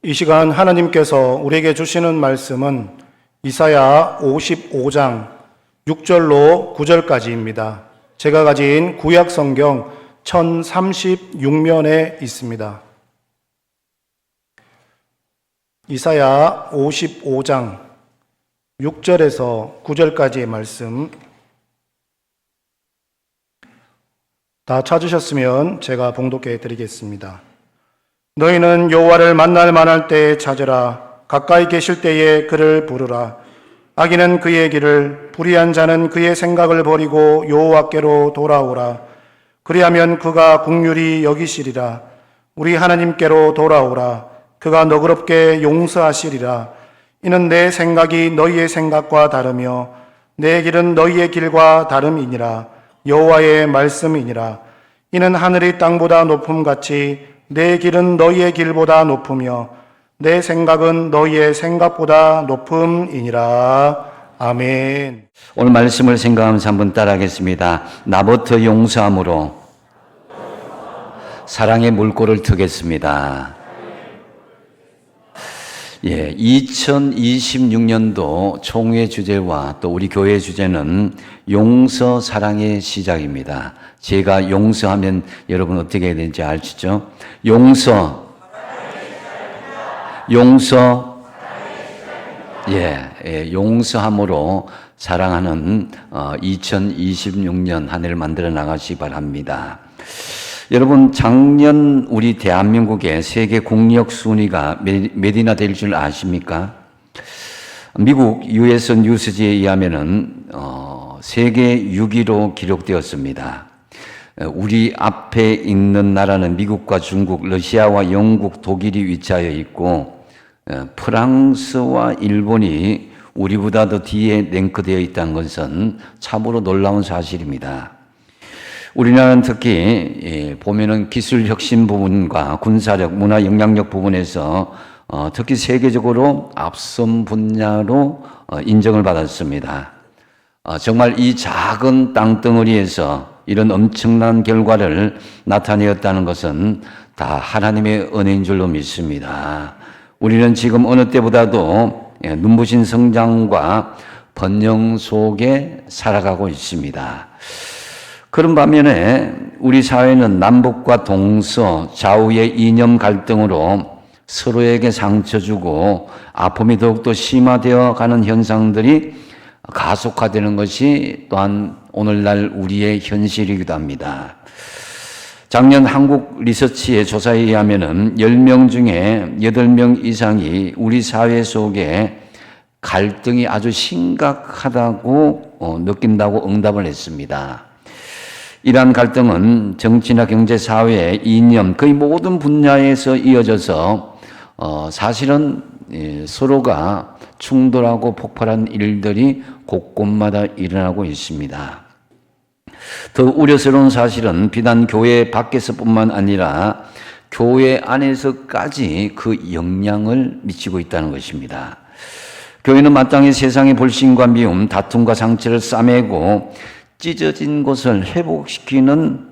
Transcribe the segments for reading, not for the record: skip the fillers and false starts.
이 시간 하나님께서 우리에게 주시는 말씀은 이사야 55장 6절로 9절까지입니다. 제가 가진 구약 성경 1036면에 있습니다. 이사야 55장 6절에서 9절까지의 말씀 다 찾으셨으면 제가 봉독해 드리겠습니다. 너희는 여호와를 만날 만할 때에 찾으라. 가까이 계실 때에 그를 부르라. 악인은 그의 길을, 불의한 자는 그의 생각을 버리고 여호와께로 돌아오라. 그리하면 그가 긍휼히 여기시리라. 우리 하나님께로 돌아오라. 그가 너그럽게 용서하시리라. 이는 내 생각이 너희의 생각과 다르며 내 길은 너희의 길과 다름이니라. 여호와의 말씀이니라. 이는 하늘이 땅보다 높음같이 내 길은 너희의 길보다 높으며 내 생각은 너희의 생각보다 높음이니라. 아멘. 오늘 말씀을 생각하면서 한번 따라하겠습니다. 나부터 용서함으로 사랑의 물꼬를 트겠습니다. 2026년도 총회 주제와 또 우리 교회 주제는 용서 사랑의 시작입니다. 제가 용서하면 여러분 어떻게 해야 되는지 아시죠? 용서. 용서함으로 사랑하는 2026년 한 해를 만들어 나가시기 바랍니다. 여러분, 작년 우리 대한민국의 세계 국력 순위가 몇이나 될 줄 아십니까? 미국 US 뉴스지에 의하면은 세계 6위로 기록되었습니다. 우리 앞에 있는 나라는 미국과 중국, 러시아와 영국, 독일이 위치하여 있고 프랑스와 일본이 우리보다 더 뒤에 랭크되어 있다는 것은 참으로 놀라운 사실입니다. 우리나라는 특히 보면은 기술 혁신 부분과 군사력, 문화 영향력 부분에서 특히 세계적으로 앞선 분야로 인정을 받았습니다. 정말 이 작은 땅덩어리에서 이런 엄청난 결과를 나타내었다는 것은 다 하나님의 은혜인 줄로 믿습니다. 우리는 지금 어느 때보다도 눈부신 성장과 번영 속에 살아가고 있습니다. 그런 반면에 우리 사회는 남북과 동서, 좌우의 이념 갈등으로 서로에게 상처 주고 아픔이 더욱더 심화되어 가는 현상들이 가속화되는 것이 또한 오늘날 우리의 현실이기도 합니다. 작년 한국 리서치의 조사에 의하면 10명 중에 8명 이상이 우리 사회 속에 갈등이 아주 심각하다고 느낀다고 응답을 했습니다. 이러한 갈등은 정치나 경제, 사회, 이념 거의 모든 분야에서 이어져서 사실은 서로가 충돌하고 폭발한 일들이 곳곳마다 일어나고 있습니다. 더 우려스러운 사실은 비단 교회 밖에서뿐만 아니라 교회 안에서까지 그 영향을 미치고 있다는 것입니다. 교회는 마땅히 세상의 불신과 미움, 다툼과 상처를 싸매고 찢어진 것을 회복시키는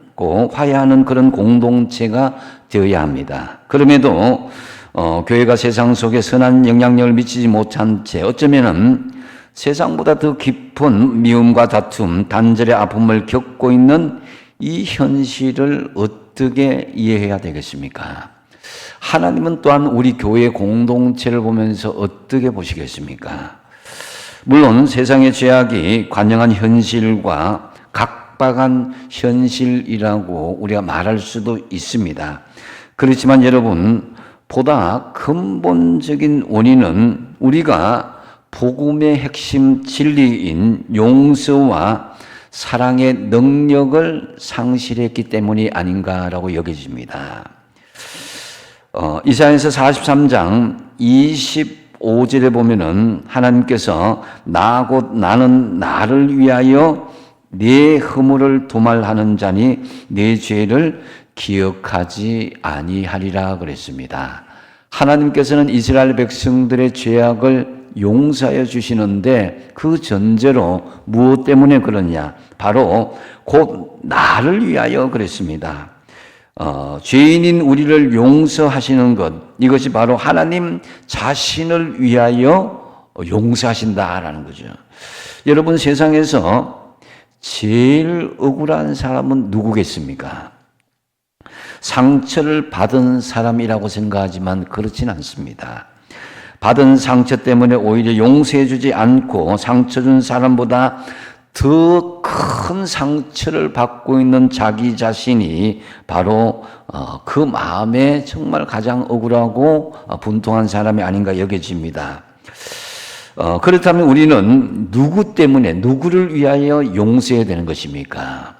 화해하는 그런 공동체가 되어야 합니다. 그럼에도 교회가 세상 속에 선한 영향력을 미치지 못한 채 어쩌면은 세상보다 더 깊은 미움과 다툼, 단절의 아픔을 겪고 있는 이 현실을 어떻게 이해해야 되겠습니까? 하나님은 또한 우리 교회 공동체를 보면서 어떻게 보시겠습니까? 물론 세상의 죄악이 관영한 현실과 각박한 현실이라고 우리가 말할 수도 있습니다. 그렇지만 여러분, 보다 근본적인 원인은 우리가 복음의 핵심 진리인 용서와 사랑의 능력을 상실했기 때문이 아닌가라고 여겨집니다. 이사야서 43장 25절에 보면은 하나님께서 나 곧 나는 나를 위하여 네 허물을 도말하는 자니 네 죄를 기억하지 아니하리라 그랬습니다. 하나님께서는 이스라엘 백성들의 죄악을 용서하여 주시는데 그 전제로 무엇 때문에 그러냐? 바로 곧 나를 위하여 그랬습니다. 죄인인 우리를 용서하시는 것, 이것이 바로 하나님 자신을 위하여 용서하신다라는 거죠. 여러분, 세상에서 제일 억울한 사람은 누구겠습니까? 상처를 받은 사람이라고 생각하지만 그렇진 않습니다. 받은 상처 때문에 오히려 용서해 주지 않고 상처 준 사람보다 더 큰 상처를 받고 있는 자기 자신이 바로 그 마음에 정말 가장 억울하고 분통한 사람이 아닌가 여겨집니다. 그렇다면 우리는 누구 때문에, 누구를 위하여 용서해야 되는 것입니까?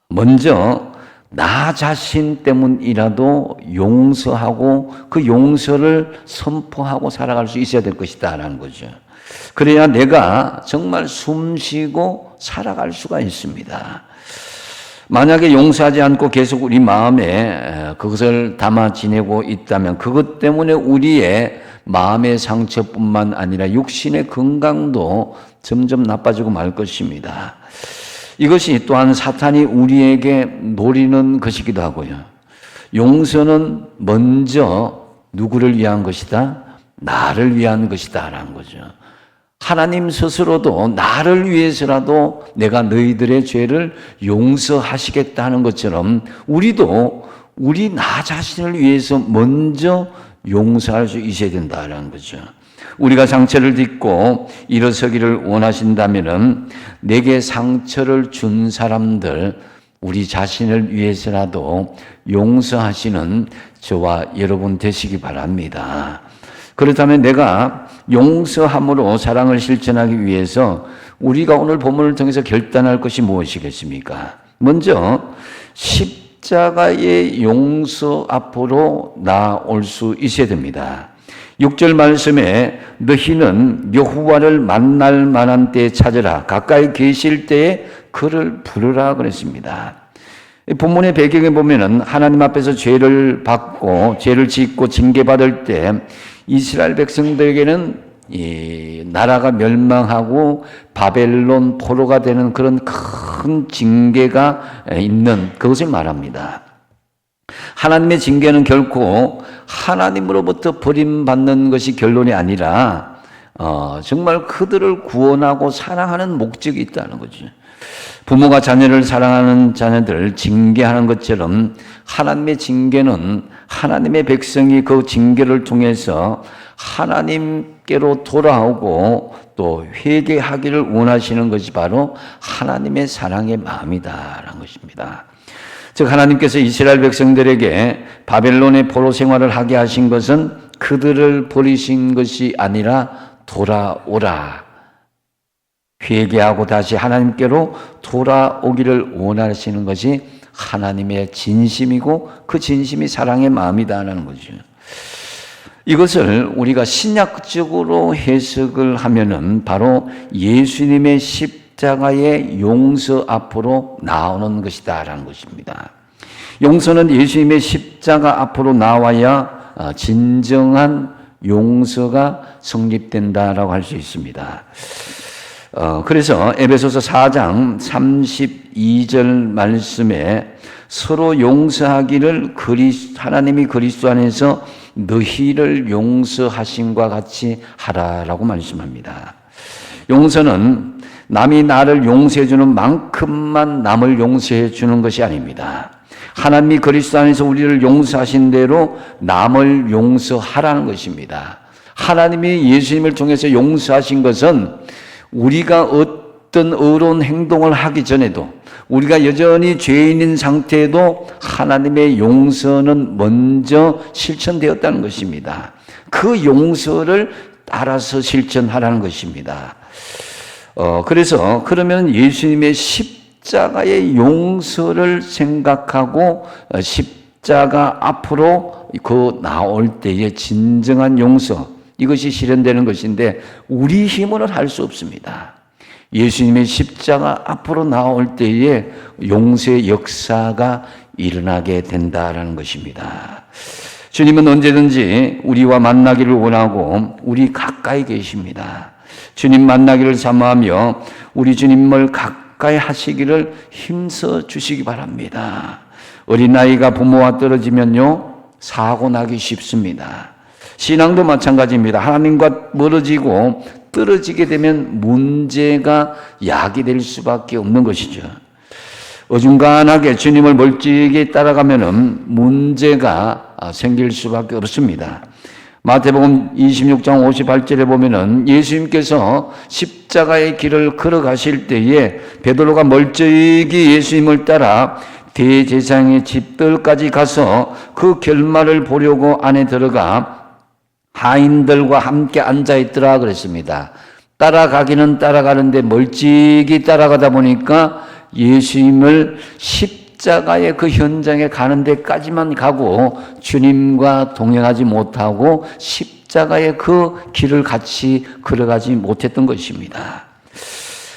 먼저 나 자신 때문이라도 용서하고 그 용서를 선포하고 살아갈 수 있어야 될 것이다 라는 거죠. 그래야 내가 정말 숨쉬고 살아갈 수가 있습니다. 만약에 용서하지 않고 계속 우리 마음에 그것을 담아 지내고 있다면 그것 때문에 우리의 마음의 상처뿐만 아니라 육신의 건강도 점점 나빠지고 말 것입니다. 이것이 또한 사탄이 우리에게 노리는 것이기도 하고요. 용서는 먼저 누구를 위한 것이다? 나를 위한 것이다 라는 거죠. 하나님 스스로도 나를 위해서라도 내가 너희들의 죄를 용서하시겠다는 것처럼 우리도 우리 나 자신을 위해서 먼저 용서할 수 있어야 된다는 거죠. 우리가 상처를 딛고 일어서기를 원하신다면 내게 상처를 준 사람들, 우리 자신을 위해서라도 용서하시는 저와 여러분 되시기 바랍니다. 그렇다면 내가 용서함으로 사랑을 실천하기 위해서 우리가 오늘 본문을 통해서 결단할 것이 무엇이겠습니까? 먼저 십자가의 용서 앞으로 나올 수 있어야 됩니다. 6절 말씀에 너희는 여호와를 만날 만한 때에 찾으라, 가까이 계실 때에 그를 부르라 그랬습니다. 본문의 배경에 보면은 하나님 앞에서 죄를 받고 죄를 짓고 징계받을 때 이스라엘 백성들에게는 이 나라가 멸망하고 바벨론 포로가 되는 그런 큰 징계가 있는 그것을 말합니다. 하나님의 징계는 결코 하나님으로부터 버림받는 것이 결론이 아니라 정말 그들을 구원하고 사랑하는 목적이 있다는 거죠. 부모가 자녀를 사랑하는 자녀들을 징계하는 것처럼 하나님의 징계는 하나님의 백성이 그 징계를 통해서 하나님께로 돌아오고 또 회개하기를 원하시는 것이 바로 하나님의 사랑의 마음이다라는 것입니다. 즉 하나님께서 이스라엘 백성들에게 바벨론의 포로 생활을 하게 하신 것은 그들을 버리신 것이 아니라 돌아오라, 회개하고 다시 하나님께로 돌아오기를 원하시는 것이 하나님의 진심이고 그 진심이 사랑의 마음이다라는 거죠. 이것을 우리가 신약적으로 해석을 하면은 바로 예수님의 십자가의 용서 앞으로 나오는 것이다라는 것입니다. 용서는 예수님의 십자가 앞으로 나와야 진정한 용서가 성립된다라고 할 수 있습니다. 그래서 에베소서 4장 32절 말씀에 서로 용서하기를 하나님이 그리스도 안에서 너희를 용서하심과 같이 하라라고 말씀합니다. 용서는 남이 나를 용서해 주는 만큼만 남을 용서해 주는 것이 아닙니다. 하나님이 그리스도 안에서 우리를 용서하신 대로 남을 용서하라는 것입니다. 하나님이 예수님을 통해서 용서하신 것은 우리가 어떤 의로운 행동을 하기 전에도 우리가 여전히 죄인인 상태에도 하나님의 용서는 먼저 실천되었다는 것입니다. 그 용서를 따라서 실천하라는 것입니다. 그러면 예수님의 십자가의 용서를 생각하고 십자가 앞으로 그 나올 때의 진정한 용서, 이것이 실현되는 것인데 우리 힘으로는 할 수 없습니다. 예수님의 십자가 앞으로 나올 때에 용서의 역사가 일어나게 된다라는 것입니다. 주님은 언제든지 우리와 만나기를 원하고 우리 가까이 계십니다. 주님 만나기를 사모하며 우리 주님을 가까이 하시기를 힘써 주시기 바랍니다. 어린아이가 부모와 떨어지면요, 사고 나기 쉽습니다. 신앙도 마찬가지입니다. 하나님과 멀어지고 떨어지게 되면 문제가 야기될 수밖에 없는 것이죠. 어중간하게 주님을 멀찍이 따라가면은 문제가 생길 수밖에 없습니다. 마태복음 26장 58절에 보면은 예수님께서 십자가의 길을 걸어가실 때에 베드로가 멀찍이 예수님을 따라 대제사장의 집들까지 가서 그 결말을 보려고 안에 들어가 하인들과 함께 앉아있더라 그랬습니다. 따라가기는 따라가는데 멀찍이 따라가다 보니까 예수님을 십자가의 그 현장에 가는 데까지만 가고 주님과 동행하지 못하고 십자가의 그 길을 같이 걸어가지 못했던 것입니다.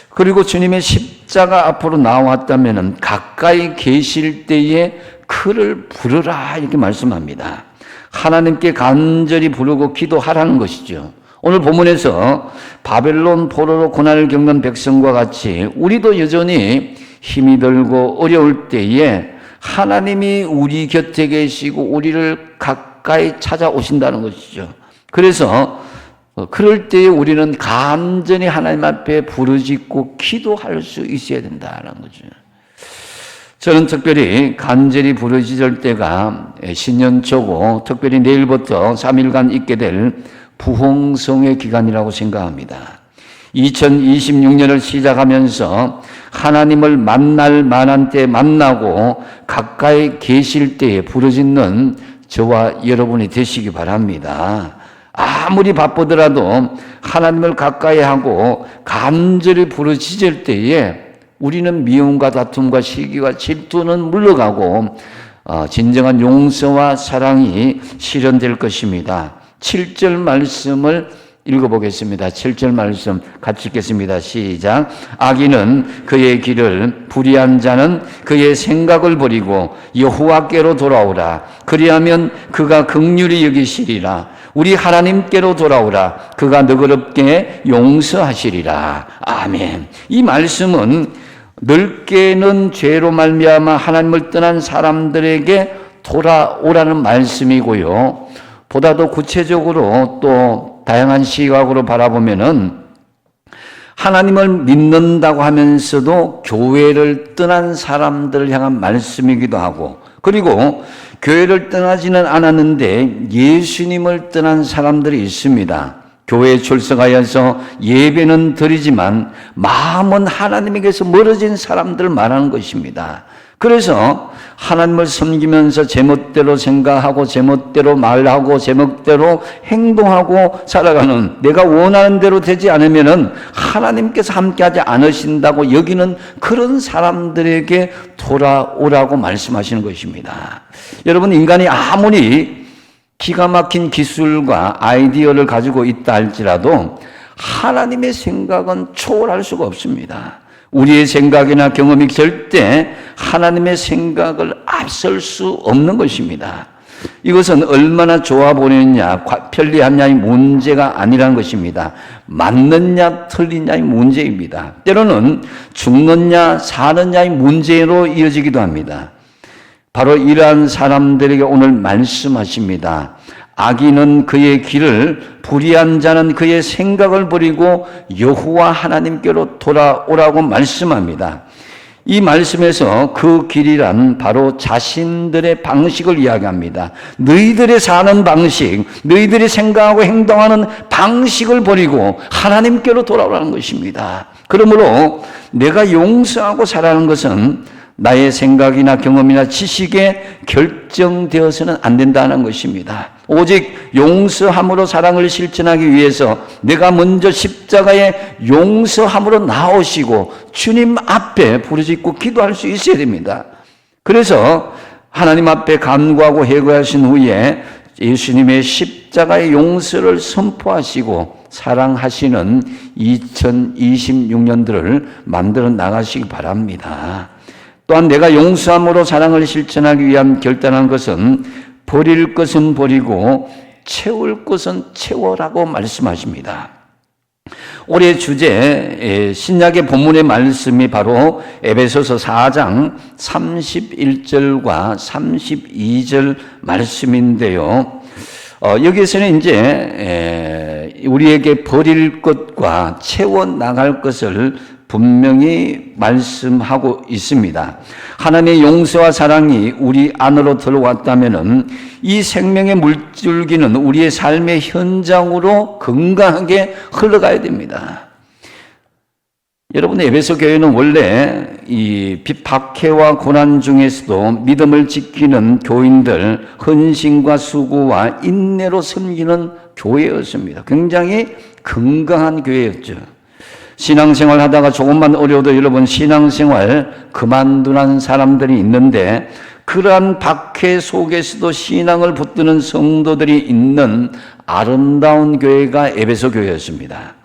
그리고 주님의 십자가 앞으로 나왔다면 가까이 계실 때에 그를 부르라 이렇게 말씀합니다. 하나님께 간절히 부르고 기도하라는 것이죠. 오늘 본문에서 바벨론 포로로 고난을 겪는 백성과 같이 우리도 여전히 힘이 들고 어려울 때에 하나님이 우리 곁에 계시고 우리를 가까이 찾아오신다는 것이죠. 그래서 그럴 때에 우리는 간절히 하나님 앞에 부르짖고 기도할 수 있어야 된다는 거죠. 저는 특별히 간절히 부르짖을 때가 신년초고 특별히 내일부터 3일간 있게 될 부흥성의 기간이라고 생각합니다. 2026년을 시작하면서 하나님을 만날 만한 때 만나고 가까이 계실 때에 부르짖는 저와 여러분이 되시기 바랍니다. 아무리 바쁘더라도 하나님을 가까이 하고 간절히 부르짖을 때에 우리는 미움과 다툼과 시기와 질투는 물러가고 진정한 용서와 사랑이 실현될 것입니다. 7절 말씀을 읽어보겠습니다. 7절 말씀 같이 읽겠습니다. 시작. 악인은 그의 길을, 불의한 자는 그의 생각을 버리고 여호와께로 돌아오라. 그리하면 그가 긍휼히 여기시리라. 우리 하나님께로 돌아오라. 그가 너그럽게 용서하시리라. 아멘. 이 말씀은 늙게는 죄로 말미암아 하나님을 떠난 사람들에게 돌아오라는 말씀이고요. 보다 더 구체적으로 또 다양한 시각으로 바라보면은 하나님을 믿는다고 하면서도 교회를 떠난 사람들을 향한 말씀이기도 하고, 그리고 교회를 떠나지는 않았는데 예수님을 떠난 사람들이 있습니다. 교회에 출석하여서 예배는 드리지만 마음은 하나님에게서 멀어진 사람들을 말하는 것입니다. 그래서 하나님을 섬기면서 제멋대로 생각하고 제멋대로 말하고 제멋대로 행동하고 살아가는, 내가 원하는 대로 되지 않으면은 하나님께서 함께하지 않으신다고 여기는 그런 사람들에게 돌아오라고 말씀하시는 것입니다. 여러분, 인간이 아무리 기가 막힌 기술과 아이디어를 가지고 있다 할지라도 하나님의 생각은 초월할 수가 없습니다. 우리의 생각이나 경험이 절대 하나님의 생각을 앞설 수 없는 것입니다. 이것은 얼마나 좋아 보이느냐, 편리하냐의 문제가 아니라는 것입니다. 맞느냐 틀리냐의 문제입니다. 때로는 죽느냐 사느냐의 문제로 이어지기도 합니다. 바로 이러한 사람들에게 오늘 말씀하십니다. 악인은 그의 길을, 불의한 자는 그의 생각을 버리고 여호와 하나님께로 돌아오라고 말씀합니다. 이 말씀에서 그 길이란 바로 자신들의 방식을 이야기합니다. 너희들의 사는 방식, 너희들이 생각하고 행동하는 방식을 버리고 하나님께로 돌아오라는 것입니다. 그러므로 내가 용서하고 살아가는 것은 나의 생각이나 경험이나 지식에 결정되어서는 안 된다는 것입니다. 오직 용서함으로 사랑을 실천하기 위해서 내가 먼저 십자가에 용서함으로 나오시고 주님 앞에 부르짖고 기도할 수 있어야 됩니다. 그래서 하나님 앞에 간구하고 회개하신 후에 예수님의 십자가의 용서를 선포하시고 사랑하시는 2026년들을 만들어 나가시기 바랍니다. 또한 내가 용서함으로 사랑을 실천하기 위한 결단한 것은 버릴 것은 버리고 채울 것은 채워라고 말씀하십니다. 올해 주제 신약의 본문의 말씀이 바로 에베소서 4장 31절과 32절 말씀인데요. 여기에서는 이제 우리에게 버릴 것과 채워 나갈 것을 분명히 말씀하고 있습니다. 하나님의 용서와 사랑이 우리 안으로 들어왔다면은 이 생명의 물줄기는 우리의 삶의 현장으로 건강하게 흘러가야 됩니다. 여러분, 에베소 교회는 원래 이 박해와 고난 중에서도 믿음을 지키는 교인들, 헌신과 수고와 인내로 섬기는 교회였습니다. 굉장히 건강한 교회였죠. 신앙생활 하다가 조금만 어려워도 여러분 신앙생활 그만두는 사람들이 있는데, 그러한 박해 속에서도 신앙을 붙드는 성도들이 있는 아름다운 교회가 에베소 교회였습니다.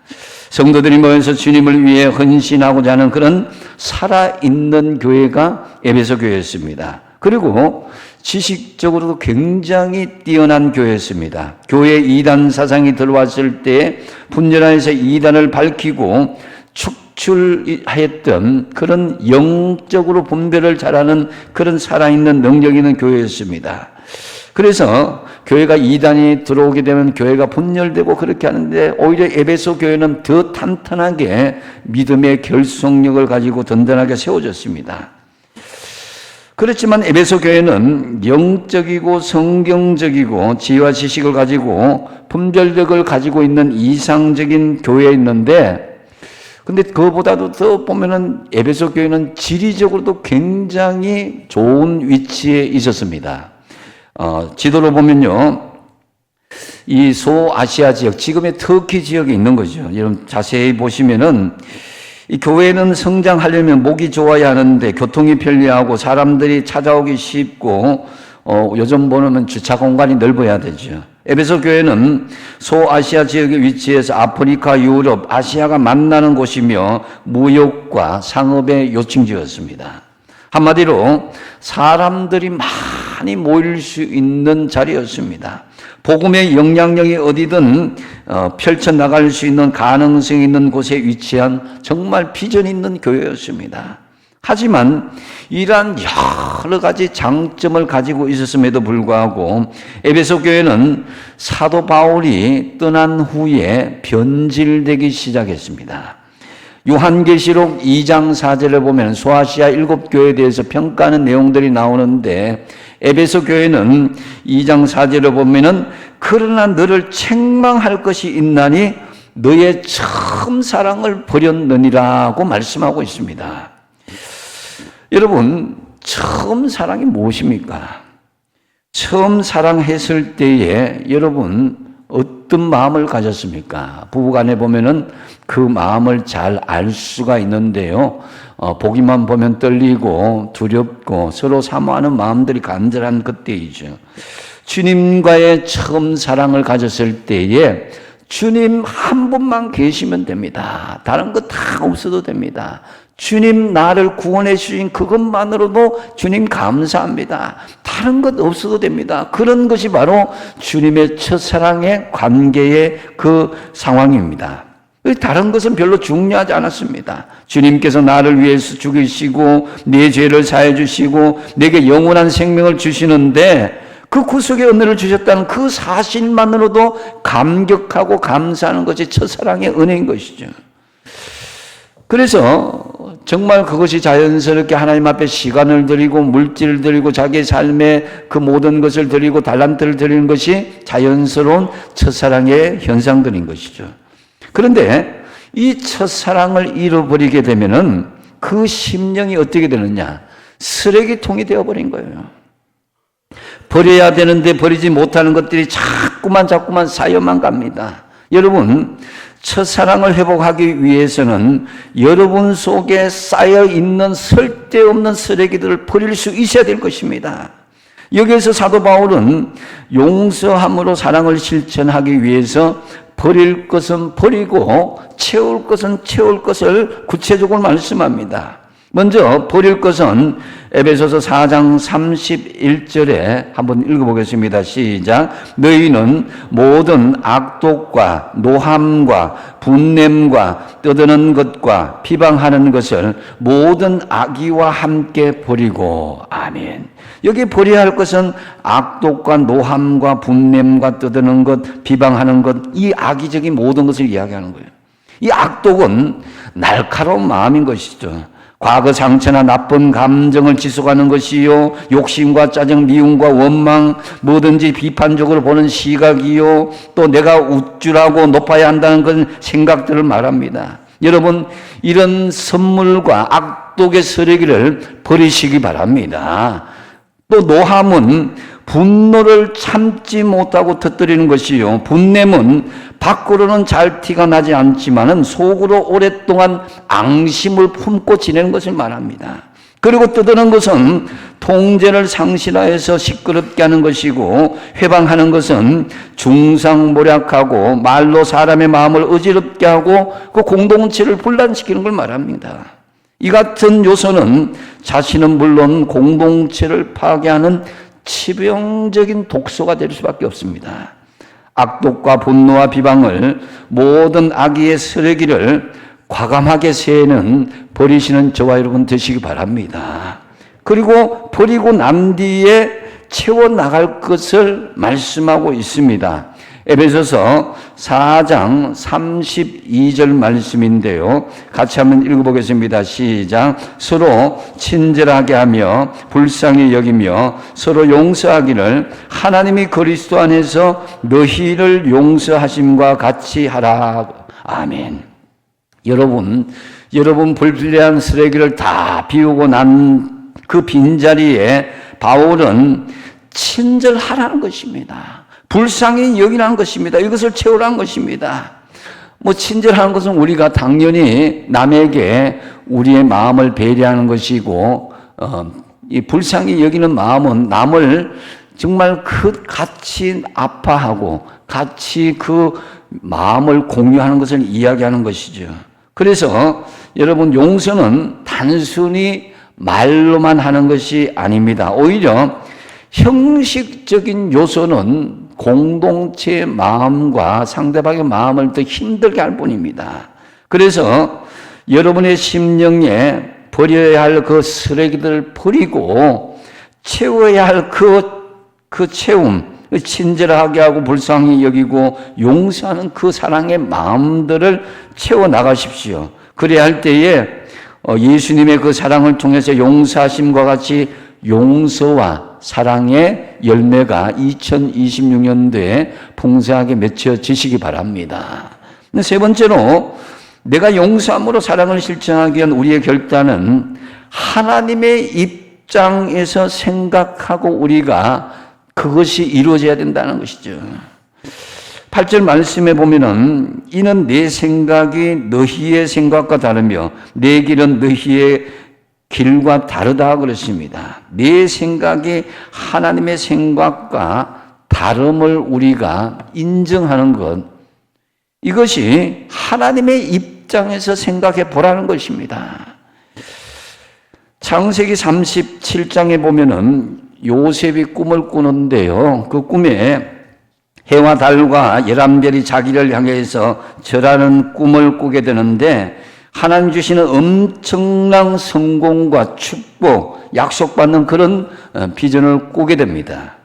성도들이 모여서 주님을 위해 헌신하고자 하는 그런 살아있는 교회가 에베소 교회였습니다. 그리고 지식적으로도 굉장히 뛰어난 교회였습니다. 교회 이단 사상이 들어왔을 때 분열하에서 이단을 밝히고 축출했던 그런 영적으로 분별을 잘하는 그런 살아있는 능력 있는 교회였습니다. 그래서 교회가 이단이 들어오게 되면 교회가 분열되고 그렇게 하는데, 오히려 에베소 교회는 더 탄탄하게 믿음의 결속력을 가지고 든든하게 세워졌습니다. 그렇지만 에베소 교회는 영적이고 성경적이고 지혜와 지식을 가지고 분별력을 가지고 있는 이상적인 교회였는데, 근데 그거보다도 더 보면은 에베소 교회는 지리적으로도 굉장히 좋은 위치에 있었습니다. 지도로 보면요, 이 소아시아 지역, 지금의 터키 지역에 있는 거죠. 여러분 자세히 보시면은 이 교회는 성장하려면 목이 좋아야 하는데 교통이 편리하고 사람들이 찾아오기 쉽고 요즘 보면 주차 공간이 넓어야 되죠. 에베소 교회는 소아시아 지역에 위치해서 아프리카, 유럽, 아시아가 만나는 곳이며 무역과 상업의 요충지였습니다. 한마디로 사람들이 많이 모일 수 있는 자리였습니다. 복음의 영향력이 어디든 펼쳐나갈 수 있는 가능성이 있는 곳에 위치한 정말 비전 있는 교회였습니다. 하지만 이러한 여러 가지 장점을 가지고 있었음에도 불구하고 에베소 교회는 사도 바울이 떠난 후에 변질되기 시작했습니다. 요한계시록 2장 4절을 보면 소아시아 7교회에 대해서 평가하는 내용들이 나오는데, 에베소 교회는 2장 4절을 보면은 그러나 너를 책망할 것이 있나니 너의 처음 사랑을 버렸느니라고 말씀하고 있습니다. 여러분, 처음 사랑이 무엇입니까? 처음 사랑했을 때에 여러분 어떤 마음을 가졌습니까? 부부간에 보면은 그 마음을 잘 알 수가 있는데요. 보기만 보면 떨리고 두렵고 서로 사모하는 마음들이 간절한 그때이죠. 주님과의 처음 사랑을 가졌을 때에 주님 한 분만 계시면 됩니다. 다른 거 다 없어도 됩니다. 주님 나를 구원해 주신 그것만으로도 주님 감사합니다. 다른 것 없어도 됩니다. 그런 것이 바로 주님의 첫사랑의 관계의 그 상황입니다. 다른 것은 별로 중요하지 않았습니다. 주님께서 나를 위해서 죽이시고 내 죄를 사해 주시고 내게 영원한 생명을 주시는데 그 구속의 은혜를 주셨다는 그 사실만으로도 감격하고 감사하는 것이 첫사랑의 은혜인 것이죠. 그래서 정말 그것이 자연스럽게 하나님 앞에 시간을 드리고 물질을 드리고 자기의 삶의 그 모든 것을 드리고 달란트를 드리는 것이 자연스러운 첫사랑의 현상들인 것이죠. 그런데 이 첫사랑을 잃어버리게 되면은 그 심령이 어떻게 되느냐? 쓰레기통이 되어버린 거예요. 버려야 되는데 버리지 못하는 것들이 자꾸만 쌓여만 갑니다. 여러분, 첫사랑을 회복하기 위해서는 여러분 속에 쌓여있는 쓸데없는 쓰레기들을 버릴 수 있어야 될 것입니다. 여기에서 사도 바울은 용서함으로 사랑을 실천하기 위해서 버릴 것은 버리고 채울 것은 채울 것을 구체적으로 말씀합니다. 먼저 버릴 것은 에베소서 4장 31절에 한번 읽어보겠습니다. 시작. 너희는 모든 악독과 노함과 분냄과 떠드는 것과 비방하는 것을 모든 악의와 함께 버리고. 아멘. 여기 버려야 할 것은 악독과 노함과 분냄과 떠드는 것, 비방하는 것, 이 악의적인 모든 것을 이야기하는 거예요. 이 악독은 날카로운 마음인 것이죠. 과거 상처나 나쁜 감정을 지속하는 것이요, 욕심과 짜증, 미움과 원망, 뭐든지 비판적으로 보는 시각이요, 또 내가 우쭐하고 높아야 한다는 그런 생각들을 말합니다. 여러분, 이런 선물과 악독의 쓰레기를 버리시기 바랍니다. 또 노함은 분노를 참지 못하고 터뜨리는 것이요, 분냄은 밖으로는 잘 티가 나지 않지만은 속으로 오랫동안 앙심을 품고 지내는 것을 말합니다. 그리고 떠드는 것은 통제를 상실하여서 시끄럽게 하는 것이고, 회방하는 것은 중상모략하고 말로 사람의 마음을 어지럽게 하고 그 공동체를 분란시키는 걸 말합니다. 이 같은 요소는 자신은 물론 공동체를 파괴하는 치명적인 독소가 될 수밖에 없습니다. 악독과 분노와 비방을, 모든 악의의 쓰레기를 과감하게 새는 버리시는 저와 여러분 되시기 바랍니다. 그리고 버리고 난 뒤에 채워나갈 것을 말씀하고 있습니다. 에베소서 4장 32절 말씀인데요. 같이 한번 읽어보겠습니다. 시작. 서로 친절하게 하며 불쌍히 여기며 서로 용서하기를 하나님이 그리스도 안에서 너희를 용서하심과 같이 하라. 아멘. 여러분 불필요한 쓰레기를 다 비우고 난 그 빈자리에 바울은 친절하라는 것입니다. 불쌍히 여기라는 것입니다. 이것을 채우라는 것입니다. 친절하는 것은 우리가 당연히 남에게 우리의 마음을 배려하는 것이고, 이 불쌍히 여기는 마음은 남을 정말 같이 아파하고 같이 그 마음을 공유하는 것을 이야기하는 것이죠. 그래서 여러분, 용서는 단순히 말로만 하는 것이 아닙니다. 오히려 형식적인 요소는 공동체의 마음과 상대방의 마음을 더 힘들게 할 뿐입니다. 그래서 여러분의 심령에 버려야 할 그 쓰레기들을 버리고 채워야 할 그 채움, 친절하게 하고 불쌍히 여기고 용서하는 그 사랑의 마음들을 채워나가십시오. 그래야 할 때에 예수님의 그 사랑을 통해서 용서하심과 같이 용서와 사랑의 열매가 2026년도에 풍성하게 맺혀지시기 바랍니다. 세 번째로, 내가 용서함으로 사랑을 실천하기 위한 우리의 결단은 하나님의 입장에서 생각하고 우리가 그것이 이루어져야 된다는 것이죠. 8절 말씀에 보면은 이는 내 생각이 너희의 생각과 다르며 내 길은 너희의 길과 다르다 그랬습니다. 내 생각이 하나님의 생각과 다름을 우리가 인정하는 것, 이것이 하나님의 입장에서 생각해 보라는 것입니다. 창세기 37장에 보면은 요셉이 꿈을 꾸는데요. 그 꿈에 해와 달과 11별이 자기를 향해서 절하는 꿈을 꾸게 되는데, 하나님 주시는 엄청난 성공과 축복, 약속받는 그런 비전을 꾸게 됩니다.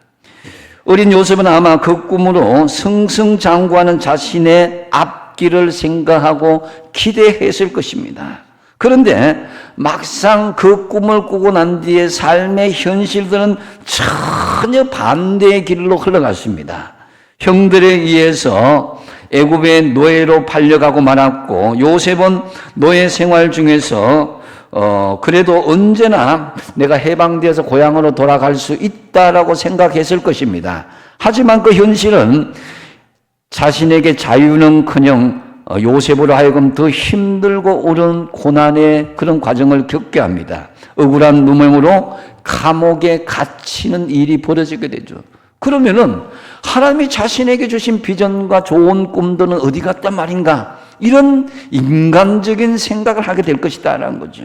어린 요셉은 아마 그 꿈으로 승승장구하는 자신의 앞길을 생각하고 기대했을 것입니다. 그런데 막상 그 꿈을 꾸고 난 뒤에 삶의 현실들은 전혀 반대의 길로 흘러갔습니다. 형들에 의해서 애굽의 노예로 팔려가고 말았고, 요셉은 노예 생활 중에서 그래도 언제나 내가 해방되어서 고향으로 돌아갈 수 있다라고 생각했을 것입니다. 하지만 그 현실은 자신에게 자유는커녕 요셉으로 하여금 더 힘들고 어려운 고난의 그런 과정을 겪게 합니다. 억울한 누명으로 감옥에 갇히는 일이 벌어지게 되죠. 그러면은 하나님이 자신에게 주신 비전과 좋은 꿈들은 어디 갔단 말인가? 이런 인간적인 생각을 하게 될 것이다라는 거죠.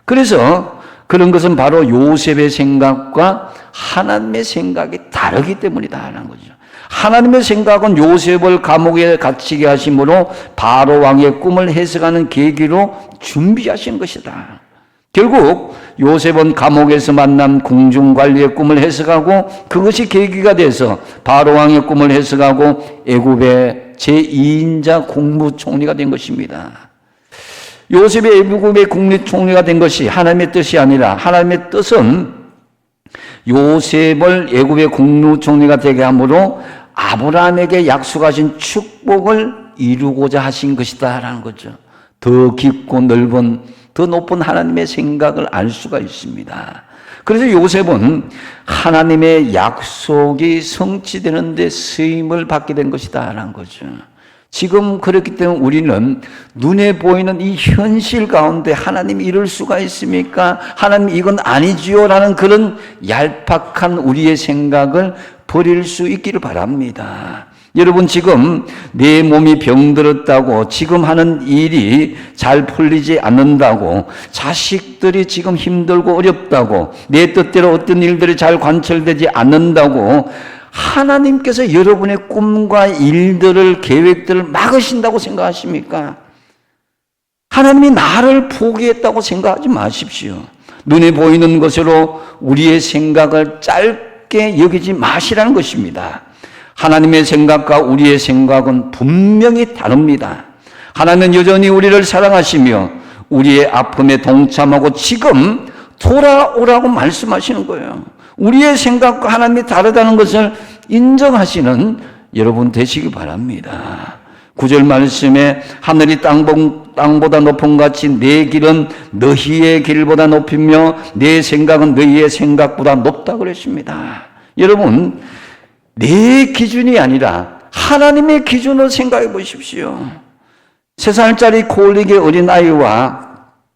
그래서 그런 것은 바로 요셉의 생각과 하나님의 생각이 다르기 때문이다라는 거죠. 하나님의 생각은 요셉을 감옥에 갇히게 하심으로 바로 왕의 꿈을 해석하는 계기로 준비하신 것이다. 결국 요셉은 감옥에서 만난 궁중관리의 꿈을 해석하고 그것이 계기가 돼서 바로 왕의 꿈을 해석하고 애굽의 제2인자 국무총리가 된 것입니다. 요셉이 애굽의 국무총리가 된 것이 하나님의 뜻이 아니라 하나님의 뜻은 요셉을 애굽의 국무총리가 되게 함으로 아브라함에게 약속하신 축복을 이루고자 하신 것이다라는 거죠. 더 깊고 넓은 더 높은 하나님의 생각을 알 수가 있습니다. 그래서 요셉은 하나님의 약속이 성취되는 데 쓰임을 받게 된 것이다라는 거죠. 지금 그렇기 때문에 우리는 눈에 보이는 이 현실 가운데 하나님이 이럴 수가 있습니까? 하나님 이건 아니지요 라는 그런 얄팍한 우리의 생각을 버릴 수 있기를 바랍니다. 여러분, 지금 내 몸이 병들었다고 지금 하는 일이 잘 풀리지 않는다고 자식들이 지금 힘들고 어렵다고 내 뜻대로 어떤 일들이 잘 관철되지 않는다고 하나님께서 여러분의 꿈과 일들을 계획들을 막으신다고 생각하십니까? 하나님이 나를 포기했다고 생각하지 마십시오. 눈에 보이는 것으로 우리의 생각을 짧게 여기지 마시라는 것입니다. 하나님의 생각과 우리의 생각은 분명히 다릅니다. 하나님은 여전히 우리를 사랑하시며 우리의 아픔에 동참하고 지금 돌아오라고 말씀하시는 거예요. 우리의 생각과 하나님이 다르다는 것을 인정하시는 여러분 되시기 바랍니다. 9절 말씀에 하늘이 땅보다 높은 같이 내 길은 너희의 길보다 높이며 내 생각은 너희의 생각보다 높다 그랬습니다. 여러분, 내 기준이 아니라 하나님의 기준으로 생각해 보십시오. 3살짜리 콜릭의 어린아이와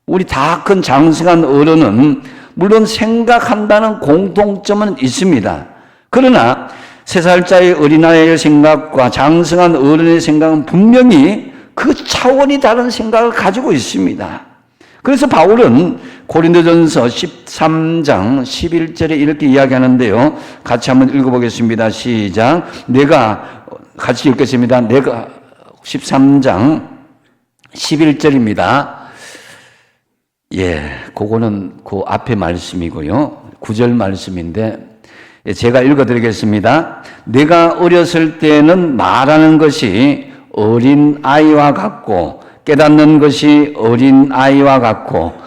우리 다 큰 장성한 어른은 물론 생각한다는 공통점은 있습니다. 그러나 3살짜리 어린아이의 생각과 장성한 어른의 생각은 분명히 그 차원이 다른 생각을 가지고 있습니다. 그래서 바울은 고린도전서 13장 11절에 이렇게 이야기하는데요. 같이 한번 읽어보겠습니다. 시작. 같이 읽겠습니다. 13장 11절입니다. 그거는 그 앞에 말씀이고요. 9절 말씀인데 제가 읽어드리겠습니다. 내가 어렸을 때는 말하는 것이 어린 아이와 같고 깨닫는 것이 어린 아이와 같고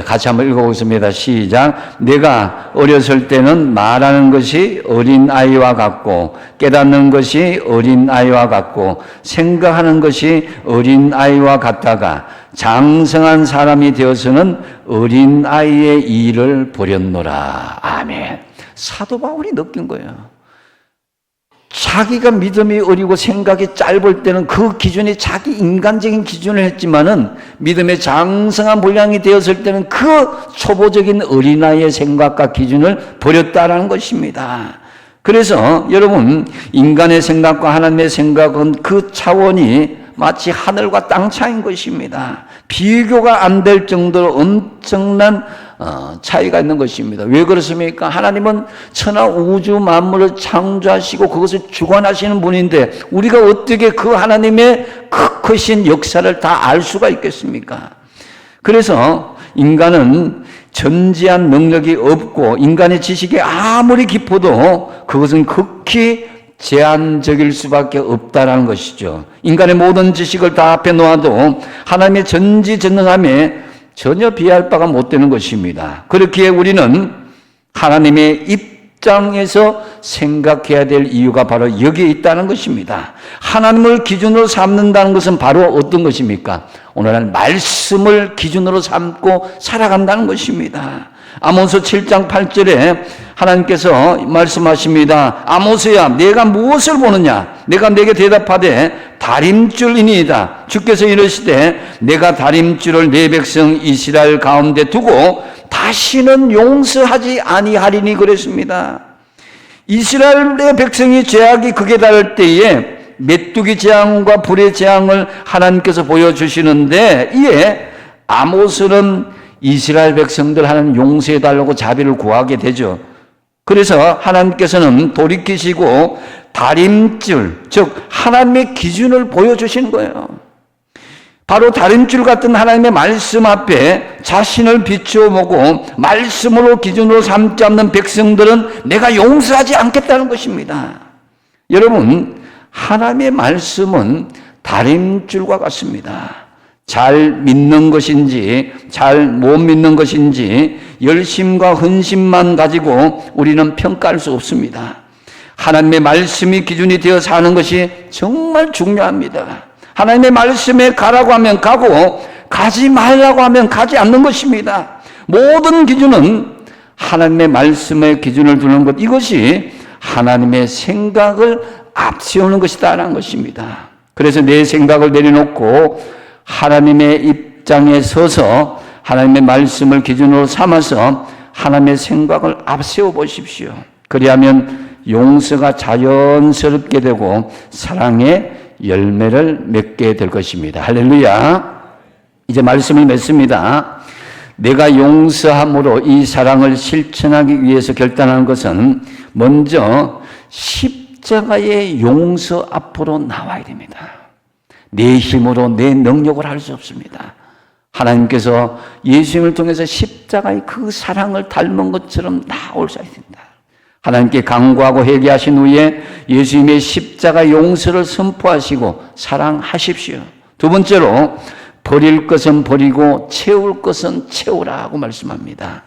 같이 한번 읽어보겠습니다. 시작. 내가 어렸을 때는 말하는 것이 어린 아이와 같고 깨닫는 것이 어린 아이와 같고 생각하는 것이 어린 아이와 같다가 장성한 사람이 되어서는 어린 아이의 일을 버렸노라. 아멘. 사도 바울이 느낀 거예요. 자기가 믿음이 어리고 생각이 짧을 때는 그 기준이 자기 인간적인 기준을 했지만은 믿음의 장성한 분량이 되었을 때는 그 초보적인 어린아이의 생각과 기준을 버렸다라는 것입니다. 그래서 여러분, 인간의 생각과 하나님의 생각은 그 차원이 마치 하늘과 땅 차이인 것입니다. 비교가 안 될 정도로 엄청난 차이가 있는 것입니다. 왜 그렇습니까? 하나님은 천하 우주 만물을 창조하시고 그것을 주관하시는 분인데 우리가 어떻게 그 하나님의 크신 역사를 다 알 수가 있겠습니까? 그래서 인간은 전지한 능력이 없고 인간의 지식이 아무리 깊어도 그것은 극히 제한적일 수밖에 없다라는 것이죠. 인간의 모든 지식을 다 앞에 놓아도 하나님의 전지전능함에 전혀 비할 바가 못 되는 것입니다. 그렇기에 우리는 하나님의 입장에서 생각해야 될 이유가 바로 여기에 있다는 것입니다. 하나님을 기준으로 삼는다는 것은 바로 어떤 것입니까? 오늘날 말씀을 기준으로 삼고 살아간다는 것입니다. 아모스 7장 8절에 하나님께서 말씀하십니다. 아모스야, 내가 무엇을 보느냐? 내가 내게 대답하되 다림줄이니이다. 주께서 이르시되 내가 다림줄을 내 백성 이스라엘 가운데 두고 다시는 용서하지 아니하리니 그랬습니다. 이스라엘의 백성이 죄악이 극에 달할 때에 메뚜기 재앙과 불의 재앙을 하나님께서 보여주시는데 이에 아모스는 이스라엘 백성들 하나님 용서해 달라고 자비를 구하게 되죠. 그래서 하나님께서는 돌이키시고 다림줄, 즉 하나님의 기준을 보여주시는 거예요. 바로 다림줄 같은 하나님의 말씀 앞에 자신을 비추어 보고 말씀으로 기준으로 삼지 않는 백성들은 내가 용서하지 않겠다는 것입니다. 여러분, 하나님의 말씀은 다림줄과 같습니다. 잘 믿는 것인지 잘 못 믿는 것인지 열심과 헌신만 가지고 우리는 평가할 수 없습니다. 하나님의 말씀이 기준이 되어 사는 것이 정말 중요합니다. 하나님의 말씀에 가라고 하면 가고 가지 말라고 하면 가지 않는 것입니다. 모든 기준은 하나님의 말씀에 기준을 두는 것, 이것이 하나님의 생각을 앞세우는 것이다라는 것입니다. 그래서 내 생각을 내려놓고 하나님의 입장에 서서 하나님의 말씀을 기준으로 삼아서 하나님의 생각을 앞세워 보십시오. 그리하면 용서가 자연스럽게 되고 사랑의 열매를 맺게 될 것입니다. 할렐루야. 이제 말씀을 맺습니다. 내가 용서함으로 이 사랑을 실천하기 위해서 결단하는 것은 먼저 십자가의 용서 앞으로 나와야 됩니다. 내 힘으로 내 능력을 할 수 없습니다. 하나님께서 예수님을 통해서 십자가의 그 사랑을 닮은 것처럼 나오셔야 된다. 하나님께 간구하고 회개하신 후에 예수님의 십자가 용서를 선포하시고 사랑하십시오. 두 번째로 버릴 것은 버리고 채울 것은 채우라고 말씀합니다.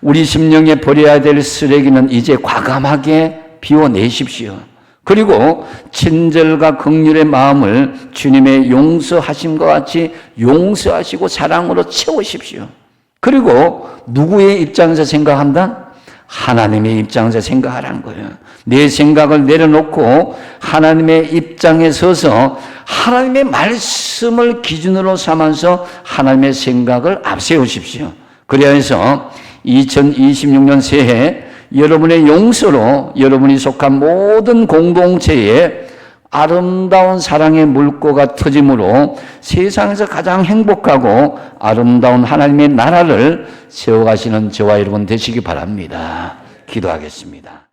우리 심령에 버려야 될 쓰레기는 이제 과감하게 비워내십시오. 그리고 친절과 긍휼의 마음을 주님의 용서하심과 같이 용서하시고 사랑으로 채우십시오. 그리고 누구의 입장에서 생각한다? 하나님의 입장에서 생각하라는 거예요. 내 생각을 내려놓고 하나님의 입장에 서서 하나님의 말씀을 기준으로 삼아서 하나님의 생각을 앞세우십시오. 그래서 2026년 새해 여러분의 용서로 여러분이 속한 모든 공동체에 아름다운 사랑의 물꼬가 터짐으로 세상에서 가장 행복하고 아름다운 하나님의 나라를 세워가시는 저와 여러분 되시기 바랍니다. 기도하겠습니다.